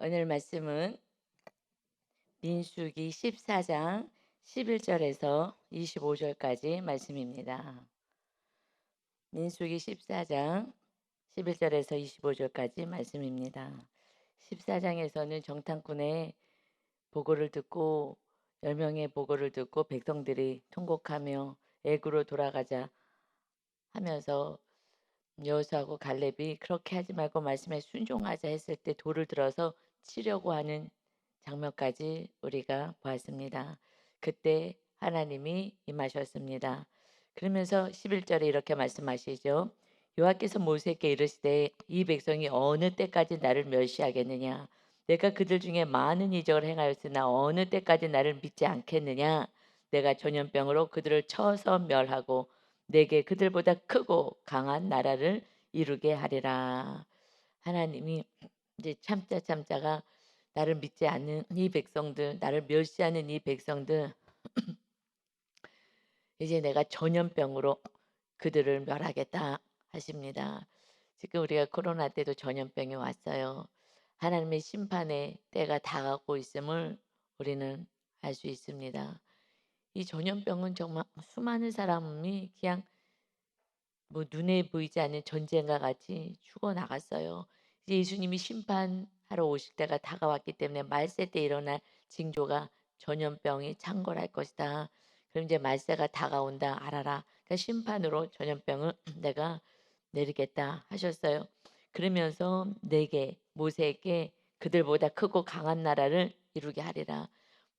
오늘 말씀은 민수기 14장 11절에서 25절까지 말씀입니다. 민수기 14장 11절에서 25절까지 말씀입니다. 14장에서는 정탐꾼의 보고를 듣고 10명의 보고를 듣고 백성들이 통곡하며 애굽으로 돌아가자 하면서 여호수아하고 갈렙이 그렇게 하지 말고 말씀에 순종하자 했을 때 돌을 들어서 치려고 하는 장면까지 우리가 보았습니다. 그때 하나님이 임하셨습니다. 그러면서 11절에 이렇게 말씀하시죠. 여호와께서 모세에게 이르시되 이 백성이 어느 때까지 나를 멸시하겠느냐. 내가 그들 중에 많은 이적을 행하였으나 어느 때까지 나를 믿지 않겠느냐. 내가 전염병으로 그들을 쳐서 멸하고 내게 그들보다 크고 강한 나라를 이루게 하리라. 하나님이 이제 참자 참자가 나를 믿지 않는 이 백성들, 나를 멸시하는 이 백성들, 이제 내가 전염병으로 그들을 멸하겠다 하십니다. 지금 우리가 코로나 때도 전염병이 왔어요. 하나님의 심판의 때가 다가오고 있음을 우리는 알 수 있습니다. 이 전염병은 정말 수많은 사람이 그냥 뭐 눈에 보이지 않는 전쟁과 같이 죽어 나갔어요. 이제 예수님이 심판하러 오실 때가 다가왔기 때문에 말세 때 일어날 징조가 전염병이 창궐할 것이다. 그럼 이제 말세가 다가온다 알아라. 그러니까 심판으로 전염병을 내가 내리겠다 하셨어요. 그러면서 내게 모세에게 그들보다 크고 강한 나라를 이루게 하리라.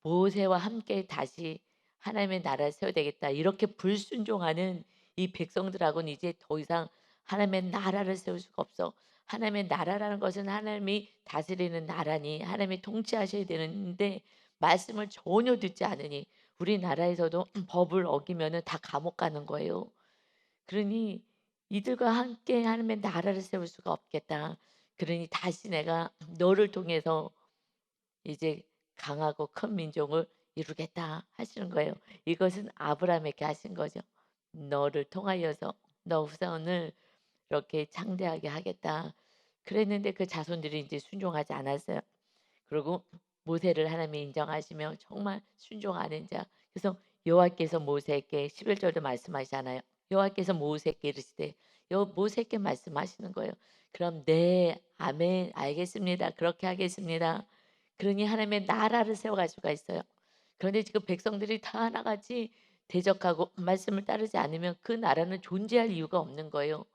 모세와 함께 다시 하나님의 나라를 세워야 되겠다. 이렇게 불순종하는 이 백성들하고는 이제 더 이상 하나님의 나라를 세울 수가 없어. 하나님의 나라라는 것은 하나님이 다스리는 나라니 하나님이 통치하셔야 되는데 말씀을 전혀 듣지 않으니 우리나라에서도 법을 어기면은 다 감옥 가는 거예요. 그러니 이들과 함께 하나님의 나라를 세울 수가 없겠다. 그러니 다시 내가 너를 통해서 이제 강하고 큰 민족을 이루겠다 하시는 거예요. 이것은 아브라함에게 하신 거죠. 너를 통하여서 너 후손을 이렇게 창대하게 하겠다. 그랬는데 그 자손들이 이제 순종하지 않았어요. 그리고 모세를 하나님이 인정하시며 정말 순종하는 자. 그래서 여호와께서 모세에게 11절도 말씀하시잖아요. 여호와께서 모세에게 이르시되 모세에게 말씀하시는 거예요. 그럼 네, 아멘, 알겠습니다. 그렇게 하겠습니다. 그러니 하나님의 나라를 세워갈 수가 있어요. 그런데 지금 백성들이 다 하나같이 대적하고 말씀을 따르지 않으면 그 나라는 존재할 이유가 없는 거예요.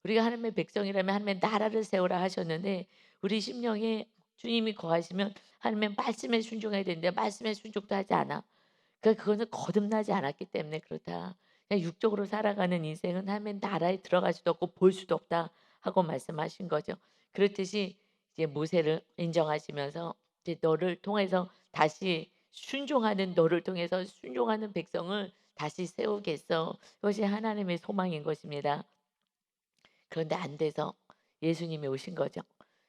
우리가 하나님의 백성이라면 하나님의 나라를 세우라 하셨는데 우리 심령에 주님이 거하시면 하나님의 말씀에 순종해야 되는데 말씀에 순종도 하지 않아. 그러니까 그거는 거듭나지 않았기 때문에 그렇다. 그냥 육적으로 살아가는 인생은 하나님의 나라에 들어갈 수도 없고 볼 수도 없다 하고 말씀하신 거죠. 그렇듯이 이제 모세를 인정하시면서 이제 너를 통해서 다시 순종하는 너를 통해서 순종하는 백성을 다시 세우겠어. 그것이 하나님의 소망인 것입니다. 그런데 안 돼서 예수님이 오신 거죠.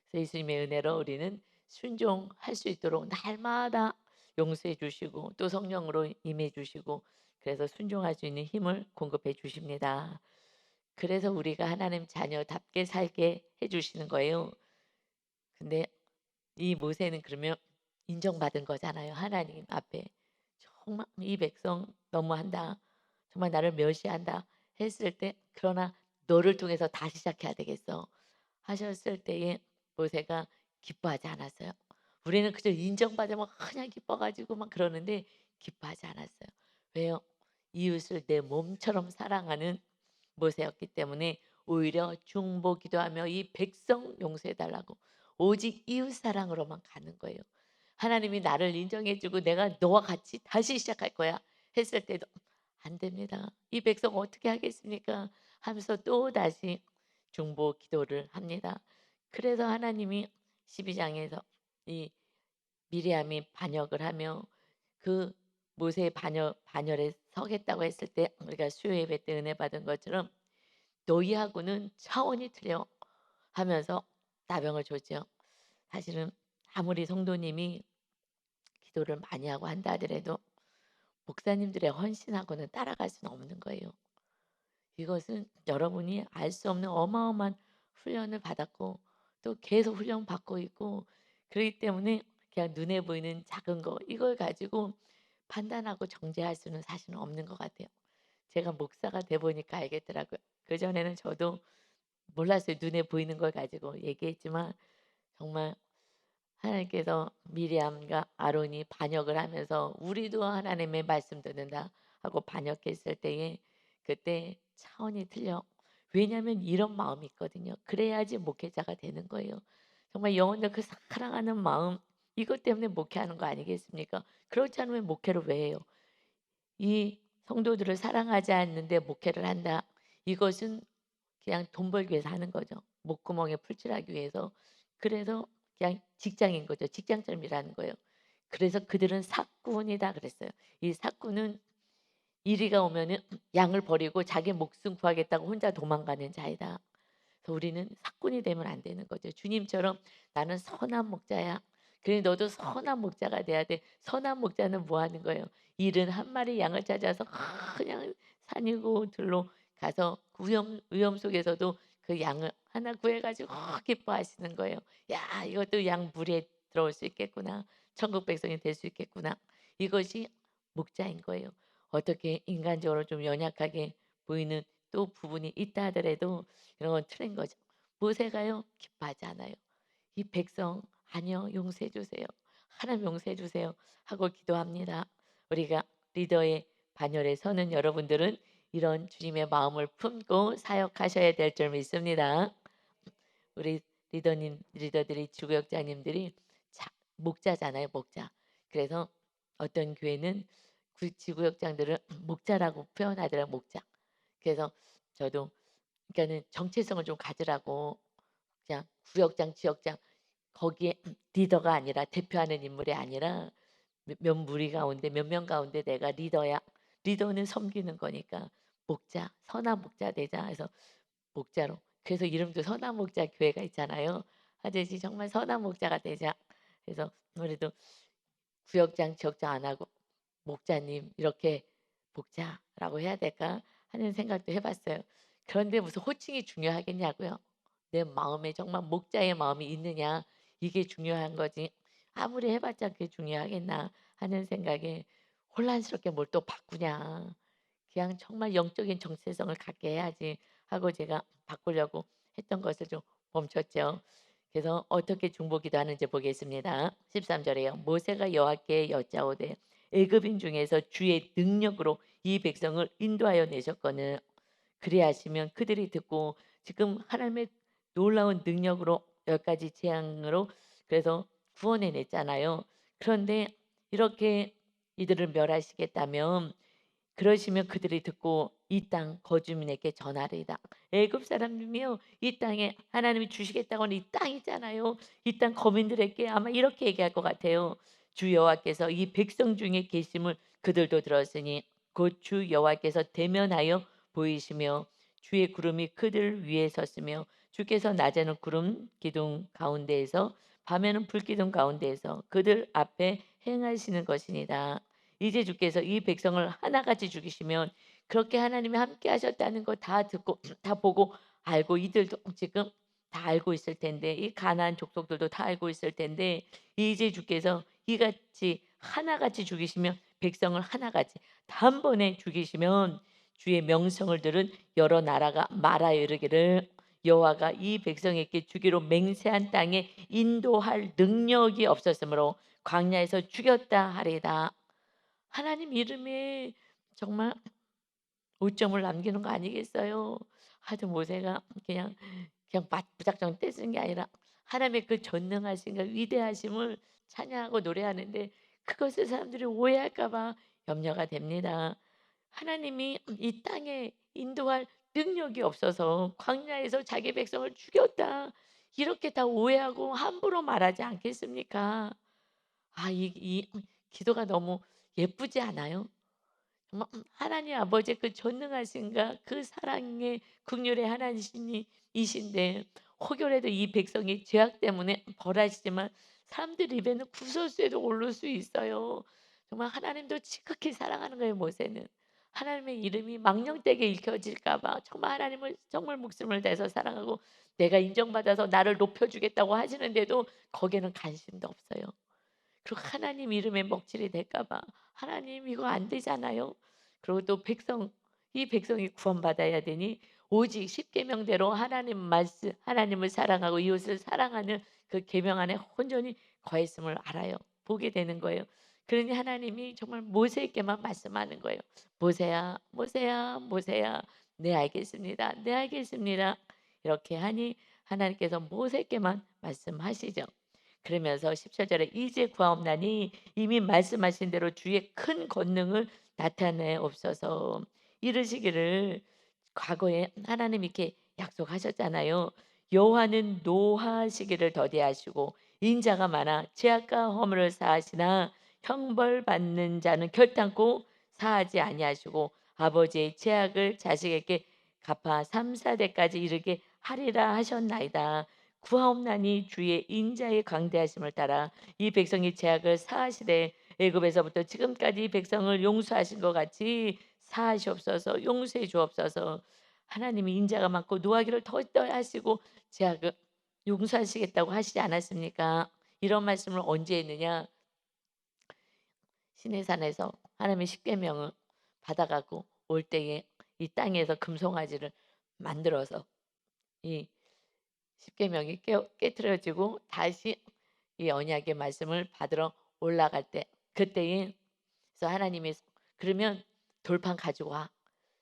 그래서 예수님의 은혜로 우리는 순종할 수 있도록 날마다 용서해 주시고 또 성령으로 임해 주시고 그래서 순종할 수 있는 힘을 공급해 주십니다. 그래서 우리가 하나님 자녀답게 살게 해 주시는 거예요. 근데 이 모세는 그러면 인정받은 거잖아요. 하나님 앞에. 정말 이 백성 너무한다. 정말 나를 멸시한다 했을 때 그러나 너를 통해서 다시 시작해야 되겠어 하셨을 때에 모세가 기뻐하지 않았어요. 우리는 그저 인정받으면 그냥 기뻐가지고 막 그러는데 기뻐하지 않았어요. 왜요? 이웃을 내 몸처럼 사랑하는 모세였기 때문에 오히려 중보 기도하며 이 백성 용서해 달라고 오직 이웃 사랑으로만 가는 거예요. 하나님이 나를 인정해 주고 내가 너와 같이 다시 시작할 거야 했을 때도 안 됩니다. 이 백성 어떻게 하겠습니까? 하면서 또다시 중보 기도를 합니다. 그래서 하나님이 12장에서 이 미리암이 반역을 하며 그 모세의 반열에 서겠다고 했을 때 우리가 수요 예배 때 은혜 받은 것처럼 너희하고는 차원이 틀려 하면서 나병을 줬죠. 사실은 아무리 성도님이 기도를 많이 하고 한다 하더라도 목사님들의 헌신하고는 따라갈 수는 없는 거예요. 이것은 여러분이 알 수 없는 어마어마한 훈련을 받았고 또 계속 훈련 받고 있고 그렇기 때문에 그냥 눈에 보이는 작은 거 이걸 가지고 판단하고 정죄할 수는 사실은 없는 것 같아요. 제가 목사가 돼 보니까 알겠더라고요. 그전에는 저도 몰랐어요. 눈에 보이는 걸 가지고 얘기했지만 정말 하나님께서 미리암과 아론이 반역을 하면서 "우리도 하나님의 말씀 듣는다." 하고 반역했을 때에 그때 차원이 틀려. 왜냐하면 이런 마음이 있거든요. 그래야지 목회자가 되는 거예요. 정말 영혼들 그 사랑하는 마음 이것 때문에 목회하는 거 아니겠습니까? 그렇지 않으면 목회를 왜 해요? 이 성도들을 사랑하지 않는데 목회를 한다. 이것은 그냥 돈 벌기 위해서 하는 거죠. 목구멍에 풀칠하기 위해서. 그래서 그냥 직장인 거죠. 직장처럼 일하는 거예요. 그래서 그들은 사꾼이다 그랬어요. 이 사꾼은 이리가 오면은 양을 버리고 자기 목숨 구하겠다고 혼자 도망가는 자이다. 그래서 우리는 사꾼이 되면 안 되는 거죠. 주님처럼 나는 선한 목자야. 그래 너도 선한 목자가 돼야 돼. 선한 목자는 뭐 하는 거예요? 일은 한 마리 양을 찾아서 그냥 산이고 들로 가서 위험 속에서도 그 양을 하나 구해 가지고 기뻐하시는 거예요. '야 이것도 양 무리에 들어올 수 있겠구나. 천국 백성이 될 수 있겠구나.' 이것이 목자인 거예요. 어떻게 인간적으로 좀 연약하게 보이는 또 부분이 있다 하더라도 이런 건 틀린 거죠. 모세가요 기뻐하지 않아요. 이 백성 아니요 용서해 주세요. 하나님 용서해 주세요 하고 기도합니다. 우리가 리더의 반열에 서는 여러분들은 이런 주님의 마음을 품고 사역하셔야 될 줄 믿습니다. 우리 리더들이 주구역장님들이 목자잖아요, 목자. 그래서 어떤 교회는 지구역장들을 목자라고 표현하더라고요, 목자. 그래서 저도 그러니까는 정체성을 좀 가지라고 그냥 구역장, 지역장 거기에 리더가 아니라 대표하는 인물이 아니라 몇 무리 가운데 몇 명 가운데 내가 리더야. 리더는 섬기는 거니까 목자, 선한 목자 되자 해서 목자로. 그래서 이름도 선한 목자 교회가 있잖아요. 하듯이 정말 선한 목자가 되자. 그래서 우리도 구역장, 지역장 안 하고 목자님 이렇게 목자라고 해야 될까 하는 생각도 해봤어요. 그런데 무슨 호칭이 중요하겠냐고요. 내 마음에 정말 목자의 마음이 있느냐 이게 중요한 거지. 아무리 해봤자 그게 중요하겠나 하는 생각에 혼란스럽게 뭘 또 바꾸냐. 그냥 정말 영적인 정체성을 갖게 해야지 하고 제가 바꾸려고 했던 것을 좀 멈췄죠. 그래서 어떻게 중보기도 하는지 보겠습니다. 13절에요. 모세가 여호와께 여짜오되 애굽인 중에서 주의 능력으로 이 백성을 인도하여 내셨거늘 그리하시면 그들이 듣고 지금 하나님의 놀라운 능력으로 10가지 재앙으로 그래서 구원해 냈잖아요. 그런데 이렇게 이들을 멸하시겠다면 그러시면 그들이 듣고 이 땅 거주민에게 전하리이다. 애굽 사람이며 이 땅에 하나님이 주시겠다고 하는 이 땅 있잖아요. 이 땅 거민들에게 아마 이렇게 얘기할 것 같아요. 주 여호와께서 이 백성 중에 계심을 그들도 들었으니 곧 주 여호와께서 대면하여 보이시며 주의 구름이 그들 위에 섰으며 주께서 낮에는 구름 기둥 가운데에서 밤에는 불기둥 가운데에서 그들 앞에 행하시는 것이니다. 이제 주께서 이 백성을 하나같이 죽이시면 그렇게 하나님이 함께 하셨다는 거 다 듣고 다 보고 알고 이들도 지금 다 알고 있을 텐데 이 가나안 족속들도 다 알고 있을 텐데 이제 주께서 이같이 하나같이 죽이시면 백성을 하나같이 단번에 죽이시면 주의 명성을 들은 여러 나라가 말하여 이르기를 여호와가 이 백성에게 주기로 맹세한 땅에 인도할 능력이 없었으므로 광야에서 죽였다 하리이다. 하나님 이름에 정말 오점을 남기는 거 아니겠어요? 하도 모세가 그냥 무작정 떼쓴 게 아니라 하나님의 그 전능하신가 위대하심을 찬양하고 노래하는데 그것을 사람들이 오해할까 봐 염려가 됩니다. 하나님이 이 땅에 인도할 능력이 없어서 광야에서 자기 백성을 죽였다. 이렇게 다 오해하고 함부로 말하지 않겠습니까? 이 기도가 너무 예쁘지 않아요? 정말 하나님 아버지의 그 전능하신가 그 사랑의 긍휼의 하나님이 이신데 혹여라도 이 백성이 죄악 때문에 벌하시지만 사람들 입에는 구설수에도 오를 수 있어요. 정말 하나님도 지극히 사랑하는 거예요 모세는. 하나님의 이름이 망령되게 읽혀질까 봐 정말 하나님을 정말 목숨을 다해서 사랑하고 내가 인정받아서 나를 높여주겠다고 하시는데도 거기에는 관심도 없어요. 그리고 하나님 이름에 먹칠이 될까 봐 하나님 이거 안 되잖아요. 그리고 또 이 백성이 구원받아야 되니 오직 십계명대로 하나님 말씀 하나님을 사랑하고 이웃을 사랑하는 그 계명 안에 온전히 거했음을 알아요. 보게 되는 거예요. 그러니 하나님이 정말 모세에게만 말씀하는 거예요. 모세야, 모세야, 모세야. 네 알겠습니다. 네 알겠습니다. 이렇게 하니 하나님께서 모세에게만 말씀하시죠. 그러면서 17절에 이제 구하옵나니 이미 말씀하신 대로 주의 큰 권능을 나타내옵소서. 이르시기를 과거에 하나님 이렇게 약속하셨잖아요. 여호와는 노하시기를 더디하시고 인자가 많아 죄악과 허물을 사하시나 형벌 받는 자는 결단코 사하지 아니하시고 아버지의 죄악을 자식에게 갚아 3, 4대까지 이르게 하리라 하셨나이다. 구하옵나니 주의 인자의 강대하심을 따라 이 백성이 죄악을 사하시되 애굽에서부터 지금까지 이 백성을 용서하신 것 같이 사하시옵소서. 용서해 주옵소서. 하나님이 인자가 많고 노하기를 더더 하시고 죄악을 용서하시겠다고 하시지 않았습니까? 이런 말씀을 언제 했느냐? 시내산에서 하나님의 십계명을 받아가고 올 때에 이 땅에서 금송아지를 만들어서 이 십계명이 깨트려지고 다시 이 언약의 말씀을 받으러 올라갈 때 그때에 그래서 하나님이 그러면 돌판 가지고 와.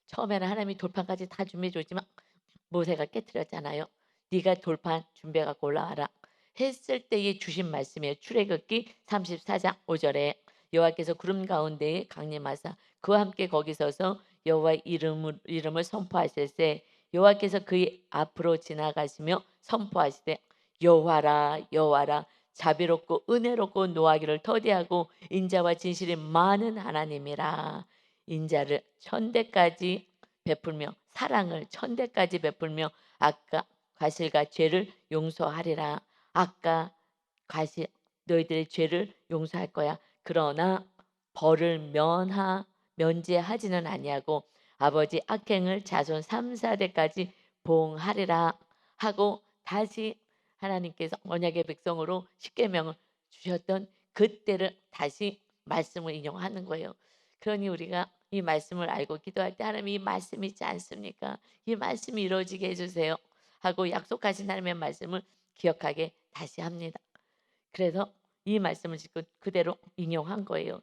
처음에는 하나님이 돌판까지 다 준비해 줬지만 모세가 깨트렸잖아요. 네가 돌판 준비해 갖고 올라와라. 했을 때에 주신 말씀이에요. 출애굽기 34장 5절에 여호와께서 구름 가운데에 강림하사 그와 함께 거기 서서 여호와의 이름을 선포하실세 여호와께서 그의 앞으로 지나가시며 선포하시되 여호와라 여호와라 자비롭고 은혜롭고 노하기를 더디하고 인자와 진실이 많은 하나님이라. 인자를 천대까지 베풀며 사랑을 천대까지 베풀며 아까 과실과 죄를 용서하리라. 아까 과실 너희들의 죄를 용서할 거야. 그러나 벌을 면제하지는 아니하고 아버지 악행을 자손 3, 4대까지 보응하리라 하고 다시 하나님께서 언약의 백성으로 십계명을 주셨던 그때를 다시 말씀을 인용하는 거예요. 그러니 우리가 이 말씀을 알고 기도할 때 하나님 이 말씀이 있지 않습니까? 이 말씀이 이루어지게 해주세요 하고 약속하신 하나님의 말씀을 기억하게 다시 합니다. 그래서 이 말씀을 지금 그대로 인용한 거예요.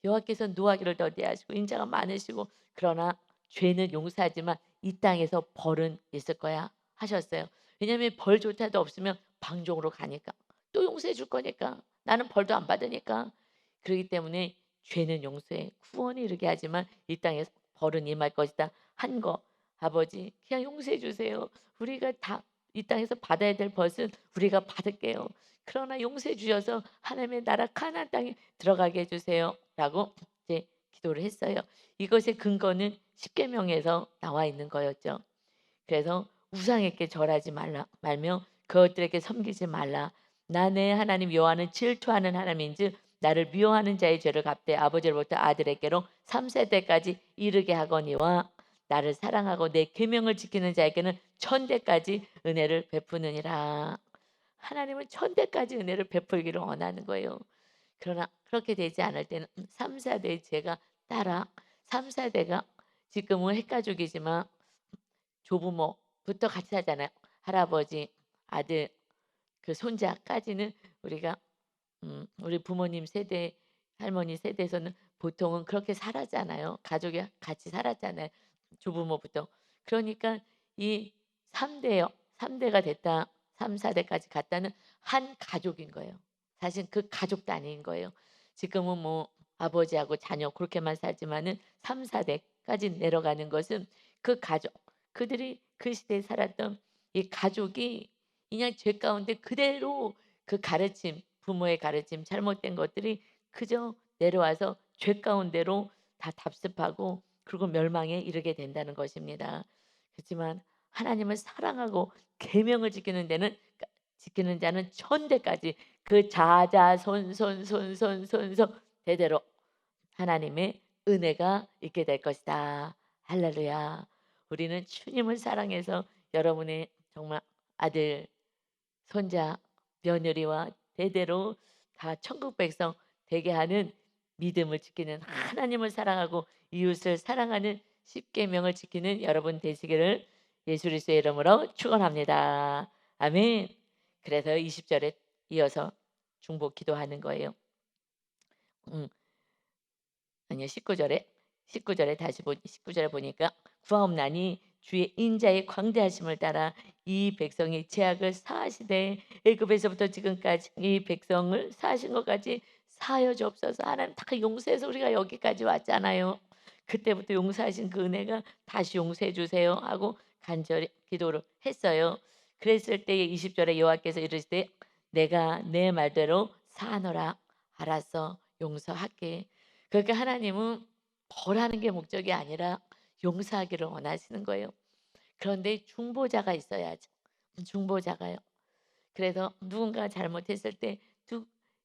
여호와께서 노하기를 더디하시고 인자가 많으시고 그러나 죄는 용서하지만 이 땅에서 벌은 있을 거야 하셨어요. 왜냐하면 벌조차도 없으면 방종으로 가니까 또 용서해 줄 거니까 나는 벌도 안 받으니까 그렇기 때문에 죄는 용서해 구원에 이르게 하지만 이 땅에서 벌은 임할 것이다 한 거 아버지 그냥 용서해 주세요. 우리가 다 이 땅에서 받아야 될 벌은 우리가 받을게요. 그러나 용서해 주셔서 하나님의 나라 가나안 땅에 들어가게 해주세요라고 이제 기도를 했어요. 이것의 근거는 십계명에서 나와 있는 거였죠. 그래서 우상에게 절하지 말며 그것들에게 섬기지 말라. 나 내 하나님 여호와는 질투하는 하나님인즉 나를 미워하는 자의 죄를 갚되 아버지로부터 아들에게로 3세대까지 이르게 하거니와 나를 사랑하고 내 계명을 지키는 자에게는 천대까지 은혜를 베푸느니라. 하나님은 천대까지 은혜를 베풀기를 원하는 거예요. 그러나 그렇게 되지 않을 때는 3, 4대의 죄가 따라 3, 4대가 지금은 핵가족이지만 조부모부터 같이 하잖아요. 할아버지, 아들, 그 손자까지는 우리가 우리 부모님 세대, 할머니 세대에서는 보통은 그렇게 살았잖아요. 가족이 같이 살았잖아요. 조부모부터. 그러니까 이 3대요. 3대가 됐다. 3, 4대까지 갔다는 한 가족인 거예요. 사실 그 가족 단위인 거예요. 지금은 뭐 아버지하고 자녀 그렇게만 살지만은 3, 4대까지 내려가는 것은 그 가족, 그들이 그 시대에 살았던 이 가족이 그냥 죄 가운데 그대로 그 가르침, 부모의 가르침, 잘못된 것들이 그저 내려와서 죄 가운데로 다 답습하고 그리고 멸망에 이르게 된다는 것입니다. 그렇지만 하나님을 사랑하고 계명을 지키는 자는 천대까지 그 자자손손손손손손 대대로 하나님의 은혜가 있게 될 것이다. 할렐루야. 우리는 주님을 사랑해서 여러분의 정말 아들, 손자, 며느리와 대대로 다 천국 백성 되게 하는 믿음을 지키는, 하나님을 사랑하고 이웃을 사랑하는 십계명을 지키는 여러분 되시기를 예수 그리스도의 이름으로 축원합니다. 아멘. 그래서 20절에 이어서 중보 기도하는 거예요. 음. 아니요. 19절에 다시 19절에 보니까 구하옵나니 주의 인자의 광대하심을 따라 이 백성이 죄악을 사하시되 애굽에서부터 지금까지 이 백성을 사하신 것까지 사하여 주옵소서. 하나님 다 용서해서 우리가 여기까지 왔잖아요. 그때부터 용서하신 그 은혜가 다시 용서해 주세요 하고 간절히 기도를 했어요. 그랬을 때에 20절에 여호와께서 이르시되 내가 내 말대로 사하노라. 알았어. 용서할게. 그러니까 하나님은 벌하는 게 목적이 아니라 용서하기를 원하시는 거예요. 그런데 중보자가 있어야죠. 중보자가요. 그래서 누군가 잘못했을 때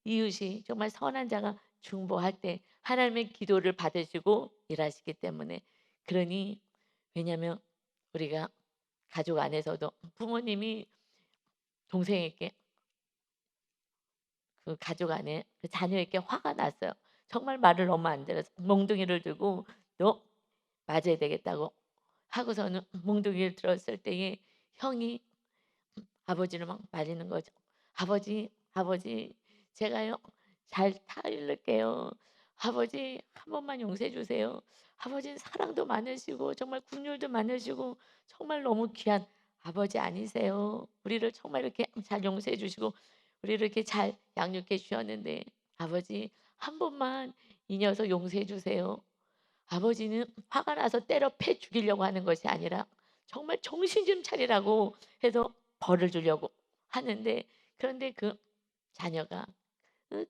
이웃이 정말 선한 자가 중보할 때 하나님의 기도를 받으시고 일하시기 때문에, 그러니 왜냐하면 우리가 가족 안에서도 부모님이 동생에게, 그 가족 안에 그 자녀에게 화가 났어요. 정말 말을 너무 안 들어서 몽둥이를 들고 "너 맞아야 되겠다고." 하고서는 몽둥이를 들었을 때에 형이 아버지를 막 말리는 거죠. "아버지, 아버지 제가요 잘 타일를게요. 아버지 한 번만 용서해 주세요. 아버지는 사랑도 많으시고 정말 국률도 많으시고 정말 너무 귀한 아버지 아니세요. 우리를 정말 이렇게 잘 용서해 주시고 우리를 이렇게 잘 양육해 주셨는데 아버지 한 번만 이 녀석 용서해 주세요." 아버지는 화가 나서 때려 패 죽이려고 하는 것이 아니라 정말 정신 좀 차리라고 해서 벌을 주려고 하는데, 그런데 그 자녀가,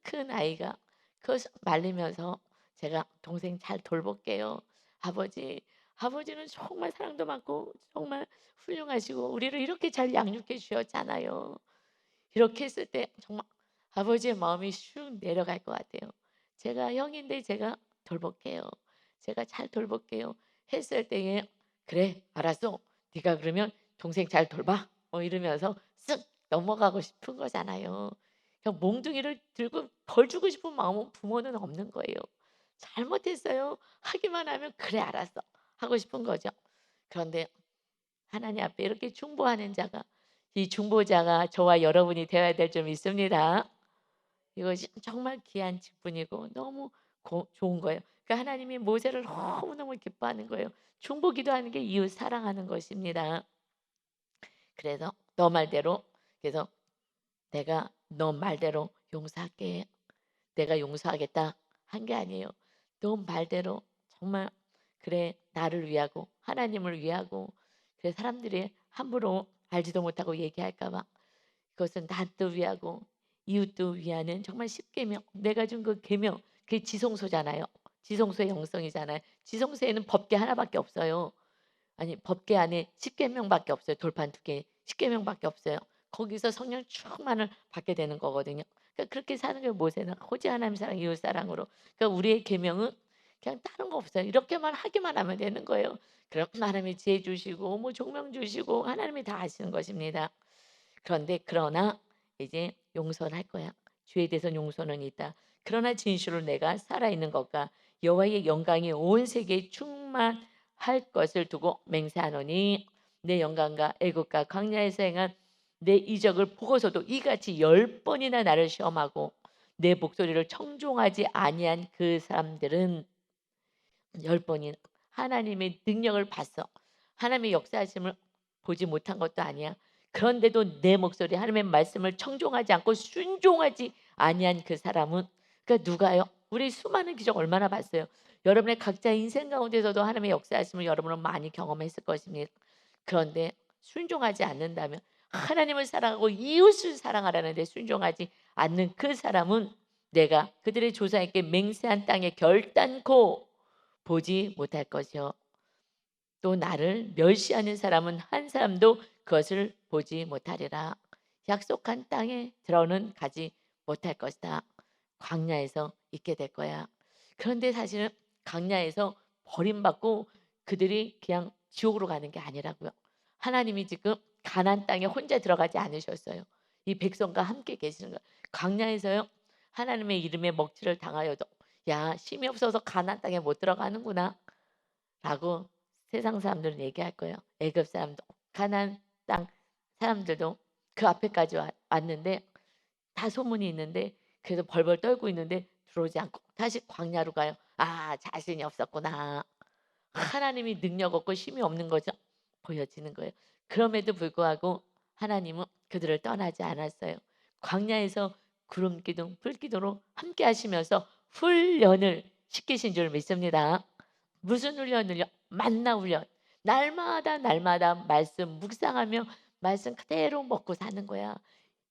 큰 아이가 그것을 말리면서 "제가 동생 잘 돌볼게요. 아버지, 아버지는 정말 사랑도 많고 정말 훌륭하시고 우리를 이렇게 잘 양육해 주셨잖아요." 이렇게 했을 때 정말 아버지의 마음이 슉 내려갈 것 같아요. "제가 형인데 제가 돌볼게요. 제가 잘 돌볼게요." 했을 때에 "그래 알았어. 네가 그러면 동생 잘 돌봐." 이러면서 쓱 넘어가고 싶은 거잖아요. 그냥 몽둥이를 들고 벌 주고 싶은 마음은 부모는 없는 거예요. 잘못했어요. 하기만 하면 "그래 알았어." 하고 싶은 거죠. 그런데 하나님 앞에 이렇게 중보하는 자가, 이 중보자가 저와 여러분이 되어야 될 점이 있습니다. 이것이 정말 귀한 직분이고 너무 좋은 거예요. 그러니까 하나님이 모세를 너무너무 기뻐하는 거예요. 중보 기도하는 게 이웃 사랑하는 것입니다. 그래서 너 말대로, 그래서 내가 너 말대로 용서할게. 내가 용서하겠다 한 게 아니에요. 너 말대로 정말 그래 나를 위하고 하나님을 위하고, 그래 사람들이 함부로 알지도 못하고 얘기할까 봐 그것은 나도 위하고 이웃도 위하는 정말 십계명, 내가 준 그 계명, 그게 지성소잖아요. 지성소의 영성이잖아요. 지성소에는 법계 하나밖에 없어요. 아니 법계 안에 십계명밖에 없어요. 돌판 두 개, 십계명밖에 없어요. 거기서 성령 충만을 받게 되는 거거든요. 그러니까 그렇게 사는 게 모세는 오직 하나님 사랑 이웃 사랑으로. 그러니까 우리의 계명은 그냥 다른 거 없어요. 이렇게만 하기만 하면 되는 거예요. 그럼 하나님이 지혜 주시고 뭐 종명 주시고 하나님이 다 하시는 것입니다. 그러나 이제 용서를 할 거야. 죄에 대해서 용서는 있다. 그러나 진실로 내가 살아있는 것과 여호와의 영광이 온 세계에 충만할 것을 두고 맹세하노니 내 영광과 애국과 광야에서 행한 내 이적을 보고서도 이같이 10번이나 나를 시험하고 내 목소리를 청종하지 아니한 그 사람들은 10번이나 하나님의 능력을 봤어. 하나님의 역사하심을 보지 못한 것도 아니야. 그런데도 내 목소리 하나님의 말씀을 청종하지 않고 순종하지 아니한 그 사람은, 그러니까 누가요? 우리 수많은 기적 얼마나 봤어요. 여러분의 각자 인생 가운데서도 하나님의 역사하심을 여러분은 많이 경험했을 것입니다. 그런데 순종하지 않는다면, 하나님을 사랑하고 이웃을 사랑하라는데 순종하지 않는 그 사람은 내가 그들의 조상에게 맹세한 땅에 결단코 보지 못할 것이요 또 나를 멸시하는 사람은 한 사람도 그것을 보지 못하리라. 약속한 땅에 들어는 가지 못할 것이다. 광야에서 있게 될 거야. 그런데 사실은 강야에서 버림받고 그들이 그냥 지옥으로 가는 게 아니라고요. 하나님이 지금 가나안 땅에 혼자 들어가지 않으셨어요. 이 백성과 함께 계시는 거예요. 광야에서요. 하나님의 이름에 먹칠을 당하여도 야, 힘이 없어서 가나안 땅에 못 들어가는구나 라고 세상 사람들은 얘기할 거예요. 애굽 사람도 가나안 땅 사람들도 그 앞에까지 왔는데 다 소문이 있는데 그래서 벌벌 떨고 있는데 들어오지 않고 다시 광야로 가요. 아, 자신이 없었구나. 하나님이 능력 없고 힘이 없는 거죠. 보여지는 거예요. 그럼에도 불구하고 하나님은 그들을 떠나지 않았어요. 광야에서 구름 기둥, 불 기둥으로 함께 하시면서 훈련을 시키신 줄 믿습니다. 무슨 훈련을요? 만나 훈련. 날마다 날마다 말씀 묵상하며 말씀 그대로 먹고 사는 거야.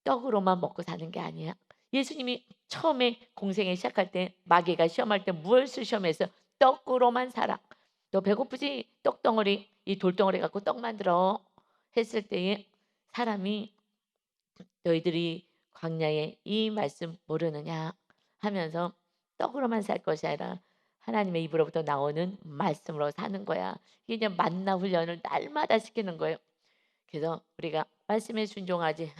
떡으로만 먹고 사는 게 아니야. 예수님이 처음에 공생에 시작할 때 마귀가 시험할 때 무엇을 시험해서 떡으로만 살아. 너 배고프지? 떡덩어리 이 돌덩어리 갖고 떡 만들어 했을 때에 사람이 너희들이 광야에 이 말씀 모르느냐 하면서 떡으로만 살 것이 아니라 하나님의 입으로부터 나오는 말씀으로 사는 거야. 이게 이제 만나 훈련을 날마다 시키는 거예요. 그래서 우리가 말씀에 순종하지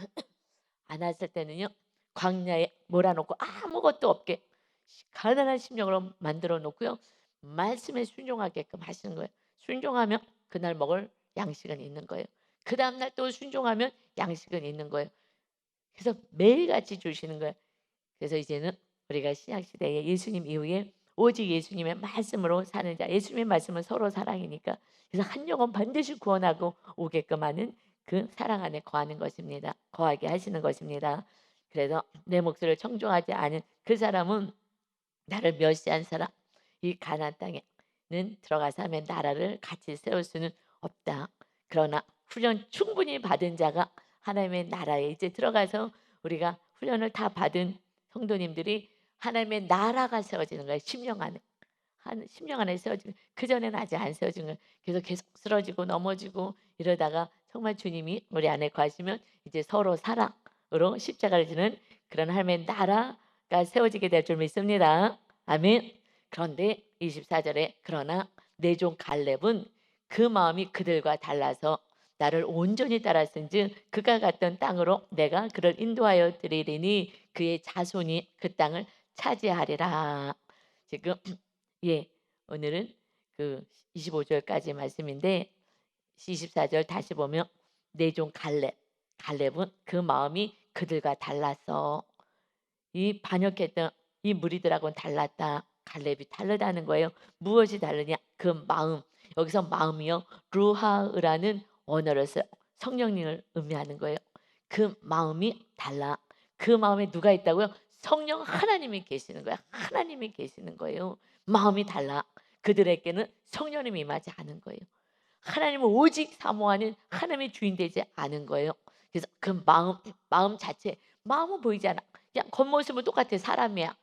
않았을 때는요. 광야에 몰아놓고 아무것도 없게 가난한 심령으로 만들어 놓고요. 말씀에 순종하게끔 하시는 거예요. 순종하면 그날 먹을 양식은 있는 거예요. 그 다음날 또 순종하면 양식은 있는 거예요. 그래서 매일같이 주시는 거예요. 그래서 이제는 우리가 신약시대에 예수님 이후에 오직 예수님의 말씀으로 사는 자, 예수님의 말씀은 서로 사랑이니까 그래서 한 영혼 반드시 구원하고 오게끔 하는 그 사랑 안에 거하는 것입니다. 거하게 하시는 것입니다. 그래서 내 목소리를 청종하지 않은 그 사람은 나를 멸시한 사람, 이 가나안 땅에는 들어가서 하면 나라를 같이 세울 수는 없다. 그러나 훈련 충분히 받은 자가 하나님의 나라에 이제 들어가서 우리가 훈련을 다 받은 성도님들이 하나님의 나라가 세워지는 거예요. 심령 안에. 한 10년 안에 세워지는 그전에는 아직 안 세워진 거예요. 그래서 계속 쓰러지고 넘어지고 이러다가 정말 주님이 우리 안에 거하시면 이제 서로 사랑으로 십자가를 지는 그런 하나님의 나라가 세워지게 될 줄 믿습니다. 아멘. 그런데 24절에 그러나 내 종 갈렙은 그 마음이 그들과 달라서 나를 온전히 따랐은즉 그가 갔던 땅으로 내가 그를 인도하여 드리리니 그의 자손이 그 땅을 차지하리라. 지금 예. 오늘은 그 25절까지 말씀인데 24절 다시 보면 내 종 갈렙은 그 마음이 그들과 달라서 이 반역했던 이 무리들하고는 달랐다. 갈렙이 다르다는 거예요. 무엇이 다르냐? 그 마음. 여기서 마음이요. 루하으라는 언어를 써요. 성령님을 의미하는 거예요. 그 마음이 달라. 그 마음에 누가 있다고요? 성령 하나님이 계시는 거야. 하나님이 계시는 거예요. 마음이 달라. 그들에게는 성령님이 임하지 않은 거예요. 하나님을 오직 사모하는 하나님의 주인 되지 않은 거예요. 그래서 그 마음 자체, 마음은 보이지 않아. 그냥 겉모습은 똑같아. 사람이야.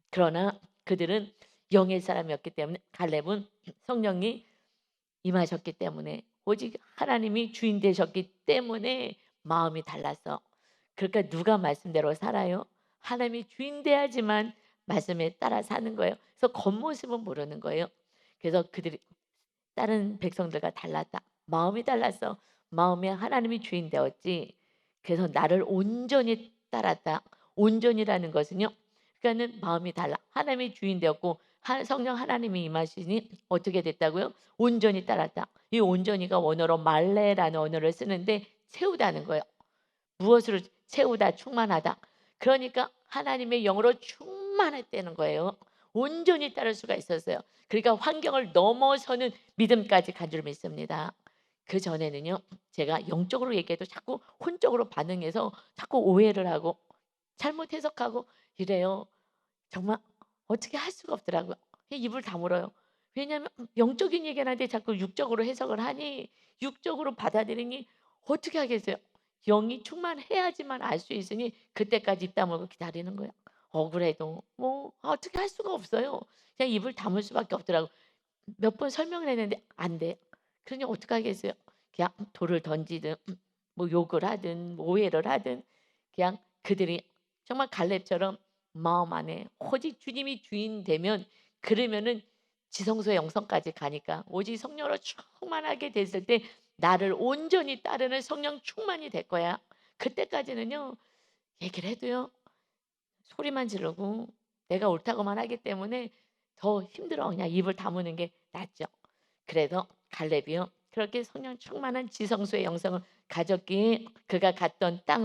그러나 그들은 영의 사람이었기 때문에 갈렙은 성령이 임하셨기 때문에 오직 하나님이 주인 되셨기 때문에 마음이 달라서 그러니까 누가 말씀대로 살아요? 하나님이 주인 돼야지만 말씀에 따라 사는 거예요. 그래서 겉모습은 모르는 거예요. 그래서 그들이 다른 백성들과 달랐다. 마음이 달라서 마음에 하나님이 주인 되었지. 그래서 나를 온전히 따랐다. 온전이라는 것은요. 그러니까는 마음이 달라. 하나님이 주인 되었고 성령 하나님이 임하시니 어떻게 됐다고요? 온전히 따랐다. 이 온전히가 원어로 말레라는 언어를 쓰는데 채우다는 거예요. 무엇으로 채우다 충만하다. 그러니까 하나님의 영으로 충만했다는 거예요. 온전히 따를 수가 있었어요. 그러니까 환경을 넘어서는 믿음까지 간 줄 믿습니다. 그 전에는요. 제가 영적으로 얘기해도 자꾸 혼적으로 반응해서 자꾸 오해를 하고 잘못 해석하고 이래요. 정말 어떻게 할 수가 없더라고요. 입을 다물어요. 왜냐하면 영적인 얘기하는데 자꾸 육적으로 해석을 하니 육적으로 받아들이니 어떻게 하겠어요. 영이 충만해야지만 알 수 있으니 그때까지 입 다물고 기다리는 거예요. 억울해도 뭐 어떻게 할 수가 없어요. 그냥 입을 다물 수밖에 없더라고요. 몇 번 설명을 했는데 안 돼. 그러니 어떡하겠어요. 그냥 돌을 던지든 뭐 욕을 하든 뭐 오해를 하든 그냥 그들이 정말 갈렙처럼 마음 안에 오직 주님이 주인 되면 그러면은 지성소의 영성까지 가니까 오직 성령으로 충만하게 됐을 때 나를 온전히 따르는 성령 충만이 될 거야. 그때까지는요 얘기를 해도요 소리만 지르고 내가 옳다고만 하기 때문에 더 힘들어. 그냥 입을 다무는 게 낫죠. 그래서 갈렙이요 그렇게 성령 충만한 지성소의 영성을 가졌기에 그가 갔던 땅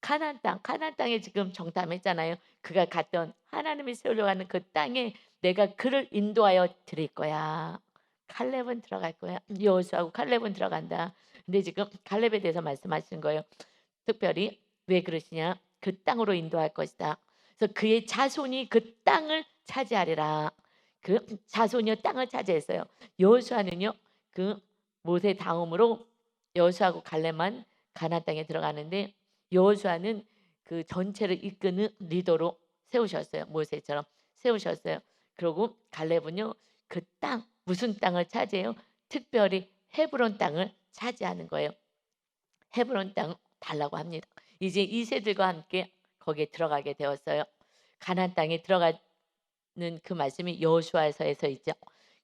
가나안 땅에 지금 정탐했잖아요. 그가 갔던 하나님이 세우려고 하는 그 땅에 내가 그를 인도하여 드릴 거야. 칼렙은 들어갈 거야. 여호수아하고 칼렙은 들어간다. 근데 지금 칼렙에 대해서 말씀하시는 거예요. 특별히 왜 그러시냐? 그 땅으로 인도할 것이다. 그래서 그의 자손이 그 땅을 차지하리라. 그 자손이요 땅을 차지했어요. 여호수아는요 그 모세 다음으로 여호수아하고 갈렙만 가나안 땅에 들어가는데 여호수아는 그 전체를 이끄는 리더로 세우셨어요. 모세처럼 세우셨어요. 그리고 갈렙은요 그 땅 무슨 땅을 차지해요? 특별히 헤브론 땅을 차지하는 거예요. 헤브론 땅 달라고 합니다. 이제 이 세들과 함께 거기에 들어가게 되었어요. 가나안 땅에 들어가는 그 말씀이 여호수아서에서 있죠.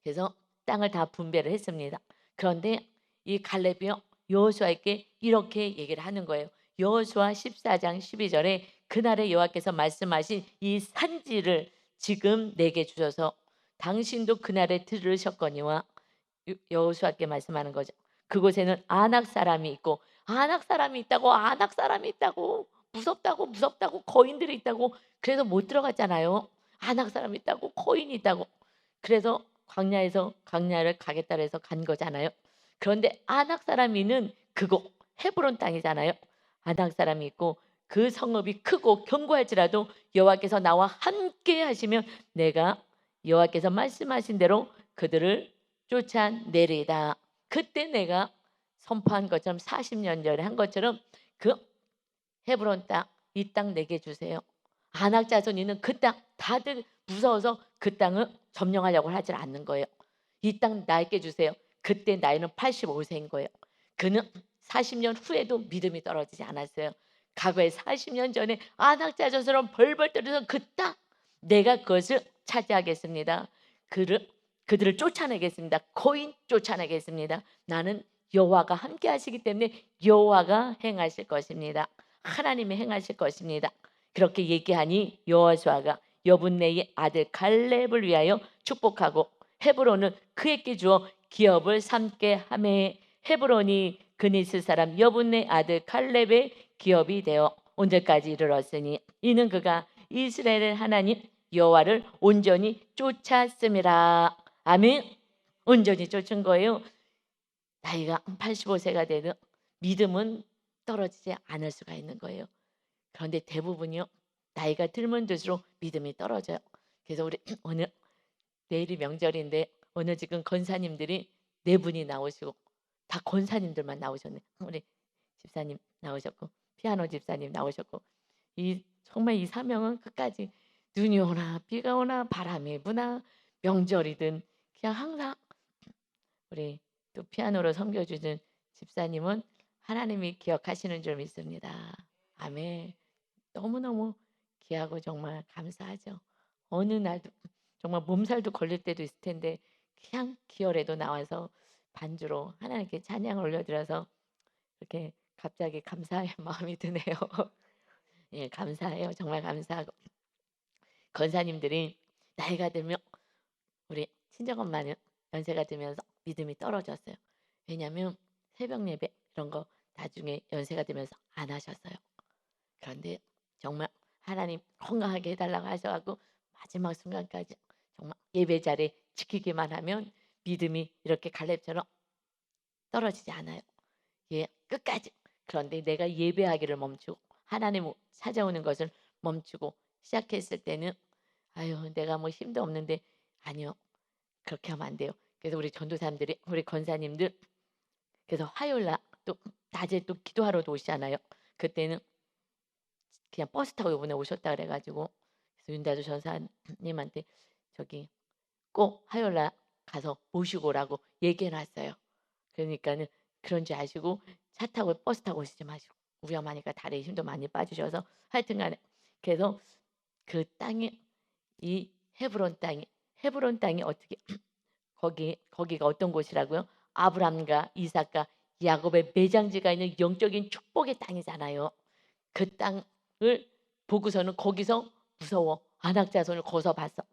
그래서 땅을 다 분배를 했습니다. 그런데 이 갈렙이요 여호수아에게 이렇게 얘기를 하는 거예요. 여호수아 14장 12절에 그날에 여호와께서 말씀하신 이 산지를 지금 내게 주셔서 당신도 그날에 들으셨거니와 여호수아께 말씀하는 거죠. 그곳에는 아낙 사람이 있고 아낙 사람이 있다고 아낙 사람이 있다고 무섭다고 거인들이 있다고 그래서 못 들어갔잖아요. 아낙 사람이 있다고 거인이 있다고 그래서 광야에서 광야를 가겠다 해서 간 거잖아요. 그런데 아낙 사람이는 그곳 헤브론 땅이잖아요. 아낙 사람이 있고 그 성읍이 크고 견고할지라도 여호와께서 나와 함께 하시면 내가 여호와께서 말씀하신 대로 그들을 쫓아내리다. 그때 내가 선포한 것처럼 40년 전에 한 것처럼 그 헤브론 땅, 이 땅 내게 주세요. 아낙 자손이는 그 땅 다들 무서워서 그 땅을 점령하려고 하질 않는 거예요. 이 땅 나에게 주세요. 그때 나이는 85세인 거예요. 그는 40년 후에도 믿음이 떨어지지 않았어요. 과거에 40년 전에 아낙 자손처럼 벌벌 떨면서 그 땅 내가 그것을 차지하겠습니다. 그들을 쫓아내겠습니다. 거인 쫓아내겠습니다. 나는 여호와가 함께 하시기 때문에 여호와가 행하실 것입니다. 하나님이 행하실 것입니다. 그렇게 얘기하니 여호수아가 여분네의 아들 갈렙을 위하여 축복하고 헤브론은 그에게 주어 기업을 삼게 하매 헤브론이 그니스 사람 여분네 아들 갈렙의 기업이 되어 온전까지 이르렀으니 이는 그가 이스라엘의 하나님 여호와를 온전히 쫓았음이라. 아멘. 온전히 쫓은 거예요. 나이가 85세가 되는 믿음은 떨어지지 않을 수가 있는 거예요. 그런데 대부분이요 나이가 들면 들수록 믿음이 떨어져요. 그래서 우리 오늘 내일이 명절인데 오늘 지금 권사님들이 네 분이 나오시고 다 권사님들만 나오셨네. 우리 집사님 나오셨고 피아노 집사님 나오셨고 이 정말 이 사명은 끝까지 눈이 오나 비가 오나 바람이 부나 명절이든 그냥 항상 우리 또 피아노로 섬겨주는 집사님은 하나님이 기억하시는 줄 믿습니다. 아멘. 너무너무 귀하고 정말 감사하죠. 어느 날도 정말 몸살도 걸릴 때도 있을 텐데 그냥 기어에도 나와서 반주로 하나님께 찬양을 올려드려서 이렇게 갑자기 감사의 마음이 드네요. 예, 감사해요. 정말 감사하고 권사님들이 나이가 들면 우리 친정엄마는 연세가 들면서 믿음이 떨어졌어요. 왜냐하면 새벽 예배 이런 거 나중에 연세가 들면서 안 하셨어요. 그런데 정말 하나님 건강하게 해달라고 하셔가지고 마지막 순간까지 정말 예배 자리 지키기만 하면 믿음이 이렇게 갈렙처럼 떨어지지 않아요. 예, 끝까지. 그런데 내가 예배하기를 멈추고 하나님 찾아오는 것을 멈추고 시작했을 때는 아유 내가 뭐 힘도 없는데 아니요 그렇게 하면 안 돼요. 그래서 우리 전도사님들이 우리 권사님들 그래서 화요일 날 또 낮에 또 기도하러도 오시잖아요. 그때는 그냥 버스 타고 이번에 오셨다 그래가지고 그래서 윤다주 전사님한테 저기 꼭 화요일 날 가서 모시고 오라고 얘기해놨어요. 그러니까는 그런 줄 아시고 차 타고 버스 타고 오시지 마시고 위험하니까 다리에 힘도 많이 빠지셔서 하여튼간에 그래서 그 땅이 이 헤브론 땅이 헤브론 땅이 어떻게 거기가 어떤 곳이라고요? 아브람과 이삭과 야곱의 매장지가 있는 영적인 축복의 땅이잖아요. 그 땅을 보고서는 거기서 무서워. 안악 자손을 거서 봤어.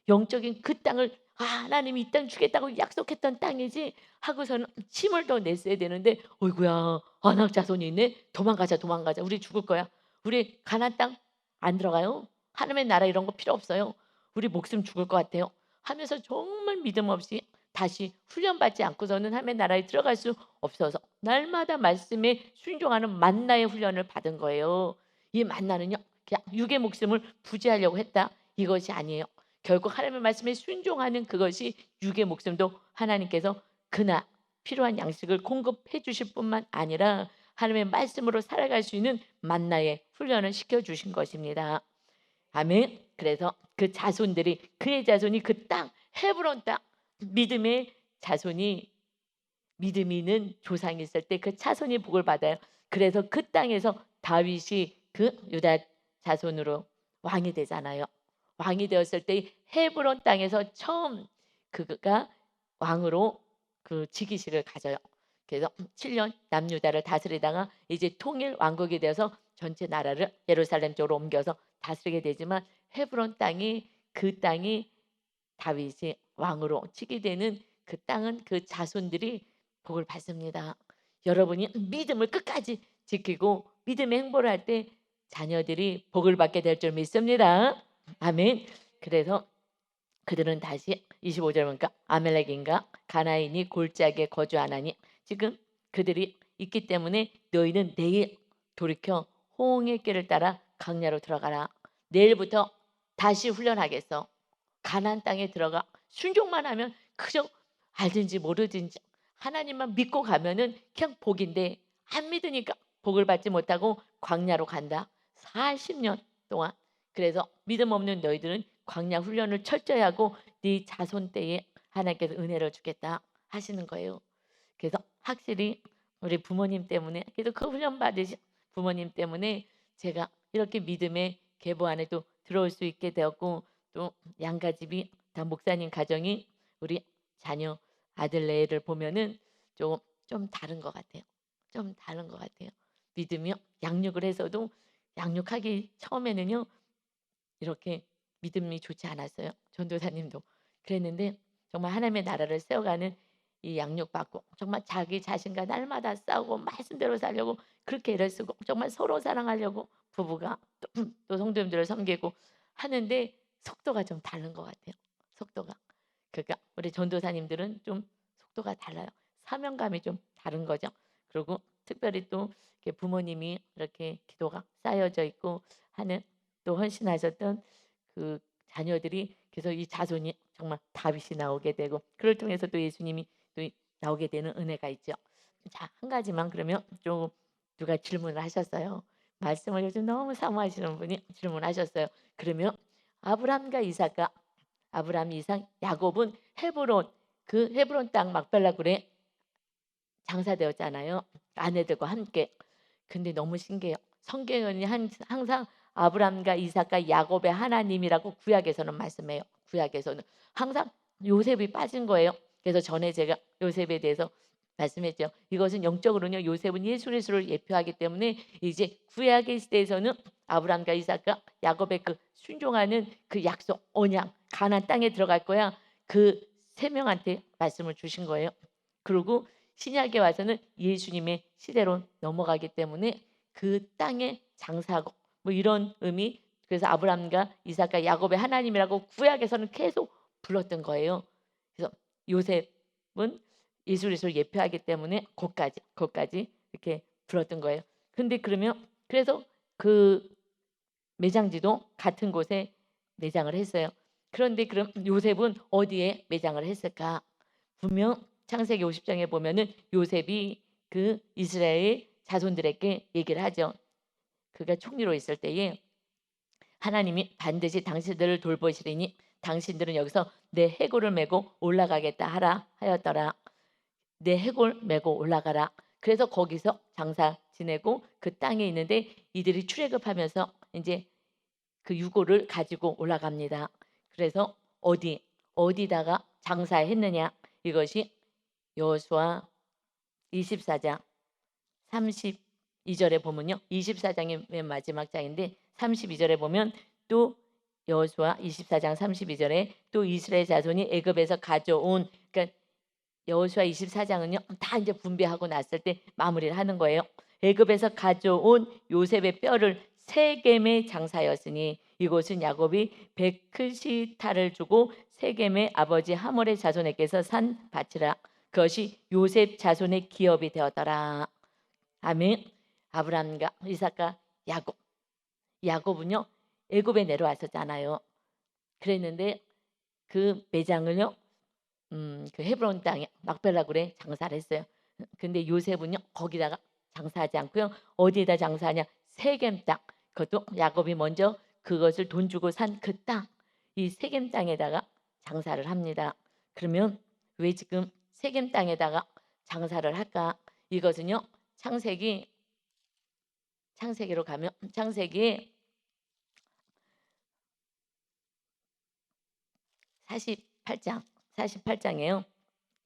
영적인 그 땅을 하나님이 이 땅 주겠다고 약속했던 땅이지 하고서는 힘을 더 냈어야 되는데 어이구야 안악 자손이 있네. 도망가자 도망가자. 우리 죽을 거야. 우리 가나안 땅 안 들어가요. 하나님의 나라 이런 거 필요 없어요. 우리 목숨 죽을 것 같아요. 하면서 정말 믿음 없이 다시 훈련받지 않고서는 하나님의 나라에 들어갈 수 없어서 날마다 말씀에 순종하는 만나의 훈련을 받은 거예요. 이 만나는요 그냥 육의 목숨을 부지하려고 했다 이것이 아니에요. 결국 하나님의 말씀에 순종하는 그것이 육의 목숨도 하나님께서 그날 필요한 양식을 공급해 주실 뿐만 아니라 하나님의 말씀으로 살아갈 수 있는 만나의 훈련을 시켜주신 것입니다. 아멘. 그래서 그 자손들이 그의 자손이 그 땅 헤브론 땅 믿음의 자손이 믿음이 있는 조상이 있을 때 그 자손이 복을 받아요. 그래서 그 땅에서 다윗이 그 유다 자손으로 왕이 되잖아요. 왕이 되었을 때 헤브론 땅에서 처음 그가 왕으로 그 즉위식을 가져요. 그래서 7년 남유다를 다스리다가 이제 통일 왕국이 되어서 전체 나라를 예루살렘 쪽으로 옮겨서 다스리게 되지만 헤브론 땅이 그 땅이 다윗이 왕으로 즉위되는 그 땅은 그 자손들이 복을 받습니다. 여러분이 믿음을 끝까지 지키고 믿음의 행보를 할 때 자녀들이 복을 받게 될 줄 믿습니다. 아멘. 그래서 그들은 다시 25절 보니까 아멜렉인가 가나인이 골짜기에 거주하나니 지금 그들이 있기 때문에 너희는 내일 돌이켜 호응의 길을 따라 강야로 들어가라. 내일부터 다시 훈련하겠어. 가나안 땅에 들어가 순종만 하면 그저 알든지 모르든지 하나님만 믿고 가면은 그냥 복인데 안 믿으니까 복을 받지 못하고 광야로 간다. 40년 동안. 그래서 믿음 없는 너희들은 광야 훈련을 철저히 하고 네 자손 때에 하나님께서 은혜를 주겠다 하시는 거예요. 그래서 확실히 우리 부모님 때문에 그래도 그 훈련 받으신 부모님 때문에 제가 이렇게 믿음의 계보 안에도 들어올 수 있게 되었고 또 양가집이 다 목사님 가정이 우리 자녀 아들 내를 보면은 좀 다른 것 같아요. 좀 다른 것 같아요. 믿음이요. 양육을 해서도 양육하기 처음에는요 이렇게 믿음이 좋지 않았어요. 전도사님도 그랬는데 정말 하나님의 나라를 세워가는 이 양육받고 정말 자기 자신과 날마다 싸우고 말씀대로 살려고 그렇게 애를 쓰고 정말 서로 사랑하려고 부부가 또 성도님들을 섬기고 하는데 속도가 좀 다른 것 같아요. 속도가. 그러니까 우리 전도사님들은 좀 속도가 달라요. 사명감이 좀 다른 거죠. 그리고 특별히 또 이렇게 부모님이 이렇게 기도가 쌓여져 있고 하는 또 헌신하셨던 그 자녀들이 그래서 이 자손이 정말 다윗이 나오게 되고 그를 통해서 또 예수님이 또 나오게 되는 은혜가 있죠. 자, 한 가지만 그러면 좀 누가 질문을 하셨어요. 말씀을 요즘 너무 사모하시는 분이 질문하셨어요. 그러면 아브람과 이삭과 아브람, 이삭, 야곱은 헤브론 그 헤브론 땅 막벨라굴에 장사되었잖아요. 아내들과 함께. 근데 너무 신기해요. 성경은 항상 아브람과 이삭과 야곱의 하나님이라고 구약에서는 말씀해요. 구약에서는 항상 요셉이 빠진 거예요. 그래서 전에 제가 요셉에 대해서 말씀했죠. 이것은 영적으로는요. 요셉은 예수 그리스도를 예표하기 때문에 이제 구약의 시대에서는 아브람과 이삭과 야곱의 그 순종하는 그 약속, 언약, 가나안 땅에 들어갈 거야. 그 세 명한테 말씀을 주신 거예요. 그리고 신약에 와서는 예수님의 시대로 넘어가기 때문에 그 땅에 장사하고 뭐 이런 의미. 그래서 아브람과 이삭과 야곱의 하나님이라고 구약에서는 계속 불렀던 거예요. 그래서 요셉은 예수 그리스도를 예표하기 때문에 곧까지 이렇게 불렀던 거예요. 근데 그러면 그래서 그 매장지도 같은 곳에 매장을 했어요. 그런데 그럼 요셉은 어디에 매장을 했을까? 분명 창세기 50장에 보면은 요셉이 그 이스라엘 자손들에게 얘기를 하죠. 그가 총리로 있을 때에 하나님이 반드시 당신들을 돌보시리니 당신들은 여기서 내 해골을 메고 올라가겠다 하라 하였더라. 내 해골 메고 올라가라. 그래서 거기서 장사 지내고 그 땅에 있는데 이들이 출애굽하면서 이제 그 유골을 가지고 올라갑니다. 그래서 어디다가 장사했느냐? 이것이 여호수아 24장 32절에 보면요. 24장이 맨 마지막 장인데 32절에 보면 또 여호수아 24장 32절에 또 이스라엘 자손이 애굽에서 가져온, 그러니까 여호수아 24장은요. 다 이제 분배하고 났을 때 마무리를 하는 거예요. 애굽에서 가져온 요셉의 뼈를 세겜에 장사였으니 이곳은 야곱이 베크시타를 주고 세겜의 아버지 하몰의 자손에게서 산 밭이라. 그것이 요셉 자손의 기업이 되었더라. 아멘. 아브라함과 이삭과 야곱. 야곱은요 애굽에 내려왔었잖아요. 그랬는데 그 매장을요 그 헤브론 땅에 막벨라 굴에 장사를 했어요. 근데 요셉은요 거기다가 장사하지 않고요. 어디에다 장사하냐? 세겜 땅. 그것도 야곱이 먼저 그것을 돈 주고 산 그 땅. 이 세겜 땅에다가 장사를 합니다. 그러면 왜 지금 세겜 땅에다가 장사를 할까? 이것은요 창세기로 가면 창세기 48장이에요.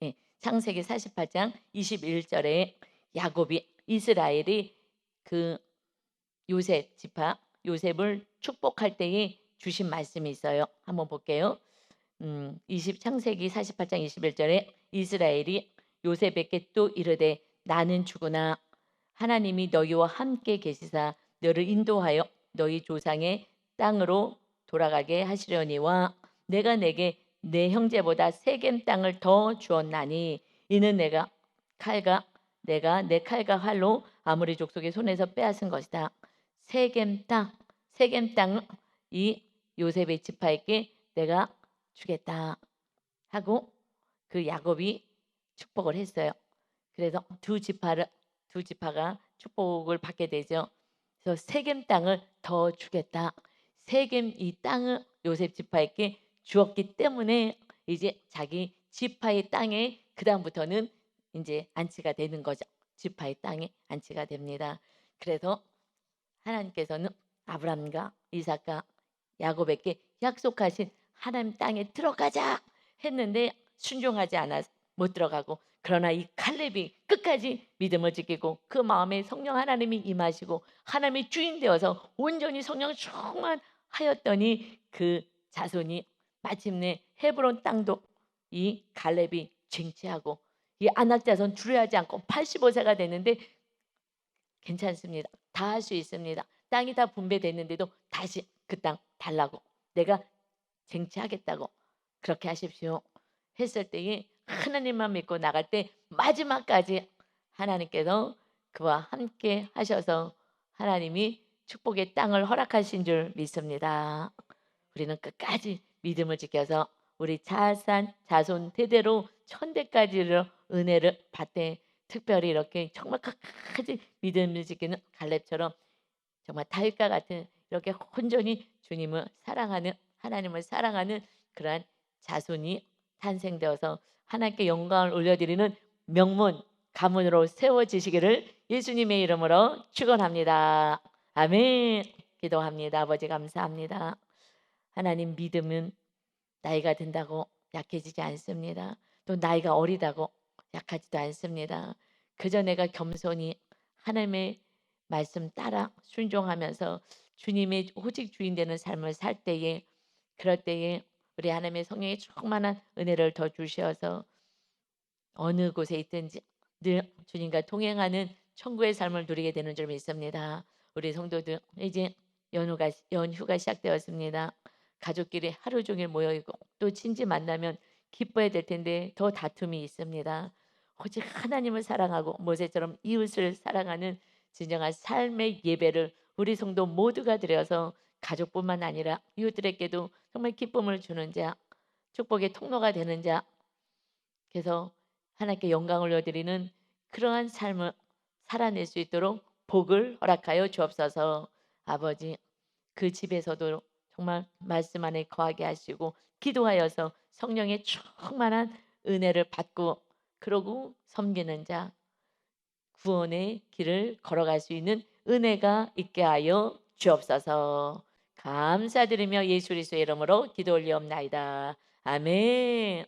예, 창세기 48장 21절에 야곱이 이스라엘이 그 요셉 지파 요셉을 축복할 때에 주신 말씀이 있어요. 한번 볼게요. 창세기 48장 21절에 이스라엘이 요셉에게 또 이르되 나는 죽으나 하나님이 너희와 함께 계시사 너를 인도하여 너희 조상의 땅으로 돌아가게 하시려니와 내가 내게 내 형제보다 세겜 땅을 더 주었나니 이는 내가 내 칼과 활로 아무리 족속의 손에서 빼앗은 것이다. 세겜 땅 이 요셉의 지파에게 내가 주겠다 하고 그 야곱이 축복을 했어요. 그래서 두 지파가 축복을 받게 되죠. 그래서 세겜 땅을 더 주겠다. 세겜 이 땅을 요셉 지파에게 주었기 때문에 이제 자기 지파의 땅에 그 다음부터는 이제 안치가 되는 거죠. 지파의 땅에 안치가 됩니다. 그래서 하나님께서는 아브라함과 이삭과 야곱에게 약속하신 하나님 땅에 들어가자 했는데 순종하지 않아서 못 들어가고, 그러나 이 칼렙이 끝까지 믿음을 지키고 그 마음에 성령 하나님이 임하시고 하나님의 주인 되어서 온전히 성령 충만하였더니 그 자손이 마침내 헤브론 땅도 이 갈렙이 쟁취하고 이 아낙 자손 두려워하지 않고 85세가 됐는데 괜찮습니다. 다 할 수 있습니다. 땅이 다 분배됐는데도 다시 그 땅 달라고, 내가 쟁취하겠다고 그렇게 하십시오 했을 때에 하나님만 믿고 나갈 때 마지막까지 하나님께서 그와 함께 하셔서 하나님이 축복의 땅을 허락하신 줄 믿습니다. 우리는 끝까지 믿음을 지켜서 우리 자손 대대로 천대까지를 은혜를 받되, 특별히 이렇게 정말 끝까지 믿음을 지키는 갈렙처럼 정말 다윗과 같은 이렇게 온전히 주님을 사랑하는, 하나님을 사랑하는 그러한 자손이 탄생되어서 하나님께 영광을 올려드리는 명문 가문으로 세워지시기를 예수님의 이름으로 축원합니다. 아멘. 기도합니다. 아버지 감사합니다. 하나님, 믿음은 나이가 든다고 약해지지 않습니다. 또 나이가 어리다고 약하지도 않습니다. 그저 내가 겸손히 하나님의 말씀 따라 순종하면서 주님의 오직 주인 되는 삶을 살 때에, 그럴 때에 우리 하나님의 성령의 충만한 은혜를 더 주셔서 어느 곳에 있든지 늘 주님과 동행하는 천국의 삶을 누리게 되는 줄 믿습니다. 우리 성도들 이제 연휴가 시작되었습니다. 가족끼리 하루 종일 모여있고 또 친지 만나면 기뻐야 될 텐데 더 다툼이 있습니다. 오직 하나님을 사랑하고 모세처럼 이웃을 사랑하는 진정한 삶의 예배를 우리 성도 모두가 드려서 가족뿐만 아니라 이웃들에게도 정말 기쁨을 주는 자, 축복의 통로가 되는 자, 그래서 하나님께 영광을 올려드리는 그러한 삶을 살아낼 수 있도록 복을 허락하여 주옵소서. 아버지, 그 집에서도 정말 말씀 안에 거하게 하시고 기도하여서 성령의 충만한 은혜를 받고 그러고 섬기는 자, 구원의 길을 걸어갈 수 있는 은혜가 있게 하여 주옵소서. 감사드리며 예수 그리스도의 이름으로 기도 올리옵나이다. 아멘.